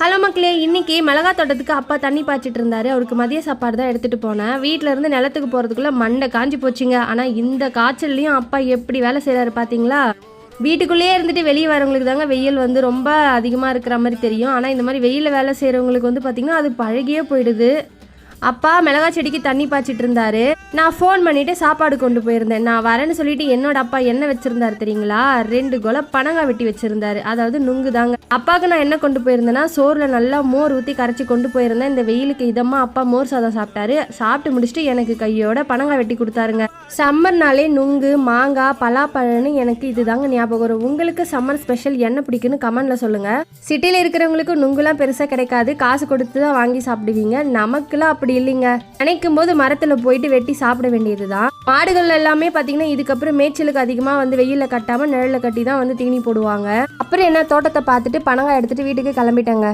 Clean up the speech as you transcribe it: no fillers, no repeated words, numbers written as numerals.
Hello மக்களே, இன்னைக்கு மிளகா தோட்டத்துக்கு அப்பா தண்ணி பாய்ச்சிட்டு இருந்தாரு. அவருக்கு மதிய சாப்பாடு தான் எடுத்துட்டு போனேன். வீட்டில இருந்து நிலத்துக்கு போறதுக்குள்ள மண்டை காஞ்சி போச்சுங்க. ஆனா இந்த காய்ச்சல்லையும் அப்பா எப்படி வேலை செய்யறாரு பாத்தீங்களா? வீட்டுக்குள்ளேயே இருந்துட்டு வெளியே வரவங்களுக்கு தாங்க வெயில் வந்து ரொம்ப அதிகமாக இருக்கிற மாதிரி தெரியும். ஆனால் இந்த மாதிரி வெயிலில் வேலை செய்கிறவங்களுக்கு வந்து பார்த்திங்கன்னா அது பழகியே போயிடுது. அப்பா மிளகா செடிக்கு தண்ணி பாய்ச்சிட்டு இருந்தாரு. நான் ஃபோன் பண்ணிட்டு சாப்பாடு கொண்டு போயிருந்தேன். நான் வரேன்னு சொல்லிட்டு என்னோட அப்பா என்ன வச்சிருந்தாரு தெரியுங்களா? 2 கொலை பனங்காய் வெட்டி வச்சிருந்தாரு. அதாவது நுங்கு தாங்க. அப்பாவுக்கு நான் என்ன கொண்டு போயிருந்தேன்னா சோறுல நல்லா மோர் ஊற்றி கரைச்சி கொண்டு போயிருந்தேன். இந்த வெயிலுக்கு இதமாக அப்பா மோர் சாதம் சாப்பிட்டாரு. சாப்பிட்டு முடிச்சுட்டு எனக்கு கையோட பனங்காய் வெட்டி கொடுத்தாருங்க. சம்மர்னாலே நுங்கு, மாங்காய், பலாப்பழம்னு எனக்கு இதுதாங்க ஞாபகம் வரும். உங்களுக்கு சம்மர் ஸ்பெஷல் என்ன பிடிக்குன்னு கமெண்ட்ல சொல்லுங்க. சிட்டியில் இருக்கிறவங்களுக்கு நுங்குலாம் பெருசாக கிடைக்காது, காசு கொடுத்து தான் வாங்கி சாப்பிடுவீங்க. நமக்குலாம் அப்படி இல்லைங்க. நினைக்கும் போது மரத்துல போயிட்டு வெட்டி சாப்பிட வேண்டியதுதான். மாடுகள் எல்லாமே பாத்தீங்கன்னா இதுக்கப்புறம் மேய்ச்சலுக்கு அதிகமா வந்து வெயில கட்டாம நிழல கட்டி தான் வந்து தீனி போடுவாங்க. அப்புறம் என்ன, தோட்டத்தை பார்த்துட்டு பனங்காய் எடுத்துட்டு வீட்டுக்கு கிளம்பிட்டேங்க.